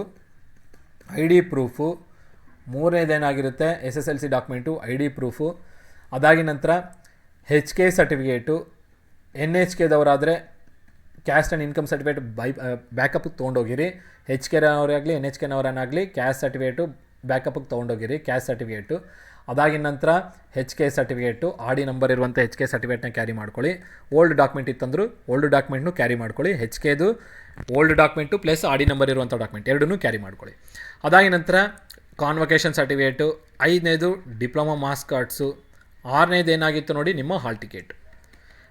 ID ಪ್ರೂಫು, ಮೂರನೇದೇನಾಗಿರುತ್ತೆ SSLC ಡಾಕ್ಯುಮೆಂಟು, ID ಪ್ರೂಫು, ಅದಾಗಿ ನಂತರ HK ಸರ್ಟಿಫಿಕೇಟು, NHKದವರಾದರೆ ಕ್ಯಾಸ್ಟ್ ಆ್ಯಂಡ್ ಇನ್ಕಮ್ ಸರ್ಟಿಫಿಕೇಟ್ ಬ್ಯಾಕಪ್ಗೆ ತೊಗೊಂಡೋಗಿರಿ. HKನವರಾಗಲಿ NHKನವರನ್ನಾಗಲಿ ಕ್ಯಾಸ್ಟ್ ಸರ್ಟಿಫಿಕೇಟು ಬ್ಯಾಕಪ್ಗೆ ತೊಗೊಂಡೋಗಿರಿ ಕ್ಯಾಸ್ಟ್ ಸರ್ಟಿಫಿಕೇಟು. ಅದಾಗಿನ ನಂತರ HK ಸರ್ಟಿಫಿಕೇಟು, ಆಡಿ ನಂಬರ್ ಇರುವಂಥ HK ಸರ್ಟಿಫಿಕೇಟ್ನ ಕ್ಯಾರಿ ಮಾಡ್ಕೊಳ್ಳಿ. ಓಲ್ಡ್ ಡಾಕ್ಯುಮೆಂಟ್ ಇತ್ತಂದರೂ ಓಲ್ಡ್ ಡಾಕ್ಯುಮೆಂಟ್ನು ಕ್ಯಾರಿ ಮಾಡ್ಕೊಳ್ಳಿ. HKದು old document plus RD number ಇರುವಂಥ ಡಾಕ್ಯುಮೆಂಟ್ ಎರಡನ್ನೂ ಕ್ಯಾರಿ ಮಾಡ್ಕೊಳ್ಳಿ. ಅದಾಗಿ ನಂತರ ಕಾನ್ವೊಕೇಷನ್ ಸರ್ಟಿಫಿಕೇಟು, 5ನೇದು ಡಿಪ್ಲೊಮಾ ಮಾರ್ಕ್ಸ್ ಕಾರ್ಡ್ಸು, 6ನೇದು ಏನಾಗಿತ್ತು ನೋಡಿ ನಿಮ್ಮ ಹಾಲ್ ಟಿಕೆಟ್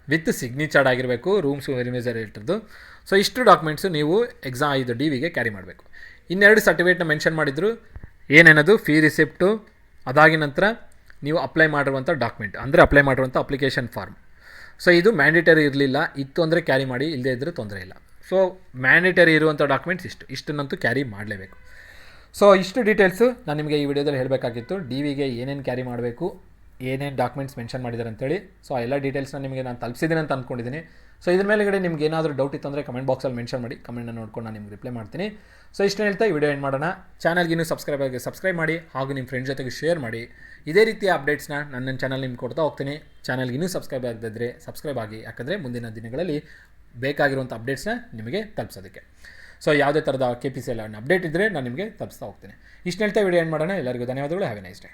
ವಿತ್ ಸಿಗ್ನೇಚರ್ಡ್ ಆಗಿರಬೇಕು, ರೂಮ್ಸ್ ರಿಮಿಸರೇಟರ್ದು. ಸೊ ಇಷ್ಟು ಡಾಕ್ಯುಮೆಂಟ್ಸು ನೀವು ಇದು DVಗೆ ಕ್ಯಾರಿ ಮಾಡಬೇಕು. ಇನ್ನೆರಡು ಸರ್ಟಿಫಿಕೇಟ್ನ ಮೆನ್ಷನ್ ಮಾಡಿದ್ರು, ಏನೇನದು ಫೀ ರಿಸಿಪ್ಟು, ಅದಾಗಿ ನಂತರ ನೀವು ಅಪ್ಲೈ ಮಾಡಿರುವಂಥ ಡಾಕ್ಯುಮೆಂಟ್ ಅಂದರೆ ಅಪ್ಲೈ ಮಾಡಿರುವಂಥ ಅಪ್ಲಿಕೇಶನ್ ಫಾರ್ಮ್. ಸೊ ಇದು ಮ್ಯಾಂಡೇಟರಿ ಇರಲಿಲ್ಲ, ಇತ್ತು ಅಂದರೆ ಕ್ಯಾರಿ ಮಾಡಿ, ಇಲ್ಲದೇ ಇದ್ದರೆ ತೊಂದರೆ ಇಲ್ಲ. ಸೊ ಮ್ಯಾಂಡೇಟರಿ ಇರುವಂಥ ಡಾಕ್ಯುಮೆಂಟ್ಸ್ ಇಷ್ಟನ್ನಂತೂ ಕ್ಯಾರಿ ಮಾಡಲೇಬೇಕು. ಸೊ ಇಷ್ಟು ಡೀಟೇಲ್ಸು ನಾನು ನಿಮಗೆ ಈ ವಿಡಿಯೋದಲ್ಲಿ ಹೇಳಬೇಕಾಗಿತ್ತು. DVಗೆ ಏನೇನು ಕ್ಯಾರಿ ಮಾಡಬೇಕು, ಏನೇನು ಡಾಕ್ಯುಮೆಂಟ್ಸ್ ಮೆನ್ಷನ್ ಮಾಡಿದ್ದಾರೆ ಅಂತೇಳಿ. ಸೊ ಎಲ್ಲ ಡೀಟೇಲ್ಸ್ನ ನಿಮಗೆ ನಾನು ತಲುಪಿಸಿದ್ದೀನಿ ಅಂತ ಅಂದ್ಕೊಂಡಿದ್ದೀನಿ. ಸೊ ಇದ್ರ ಮೇಲೆಗಡೆ ನಿಮ್ಗೆ ಏನಾದರೂ ಡೌಟ್ ಇತ್ತು ಅಂದರೆ ಕಮೆಂಟ್ ಬಾಕ್ಸಲ್ಲಿ ಮೆನ್ಷನ್ ಮಾಡಿ, ಕಮೆಂಟ್ನ ನೋಡ್ಕೊಂಡು ನಾನು ನಿಮ್ಗೆ ರಿಪ್ಲೈ ಮಾಡ್ತೀನಿ. ಸೊ ಇಷ್ಟು ಹೇಳ್ತಾ ಈ ವಿಡಿಯೋ ಏನು ಮಾಡೋಣ, ಚಾನಲ್ಗೆ ಇನ್ನೂ ಸಬ್ಸ್ಕ್ರೈಬ್ ಮಾಡಿ, ಹಾಗೂ ನಿಮ್ಮ ಫ್ರೆಂಡ್ಸ್ ಜೊತೆಗೆ ಶೇರ್ ಮಾಡಿ. ಇದೇ ರೀತಿಯ ಅಪ್ಡೇಟ್ಸ್ನ ನನ್ನ ಚಾನಲ್ ನಿಮ್ಗೆ ಕೊಡ್ತಾ ಹೋಗ್ತೀನಿ. ಚಾನಲ್ಗೆ ಇನ್ನೂ ಸಬ್ಸ್ಕ್ರೈಬ್ ಆಗದಿದ್ದರೆ ಸಬ್ಸ್ಕ್ರೈಬ್ ಆಗಿ, ಯಾಕಂದರೆ ಮುಂದಿನ ದಿನಗಳಲ್ಲಿ ಬೇಕಾಗಿರುವಂಥ ಅಪ್ಡೇಟ್ಸ್ನ ನಿಮಗೆ ತಲುಪಿಸೋದಕ್ಕೆ. ಸೊ ಯಾವುದೇ ಥರದ KPCL ಅಪ್ಡೇಟ್ ಇದ್ದರೆ ನಾನು ನಿಮಗೆ ತಲುಪಿಸ್ತಾ ಹೋಗ್ತೀನಿ. ಇಷ್ಟು ಹೇಳ್ತಾ ವಿಡಿಯೋ ಏನು ಮಾಡೋಣ. ಎಲ್ಲರಿಗೂ ಧನ್ಯವಾದಗಳು. Have A nice day.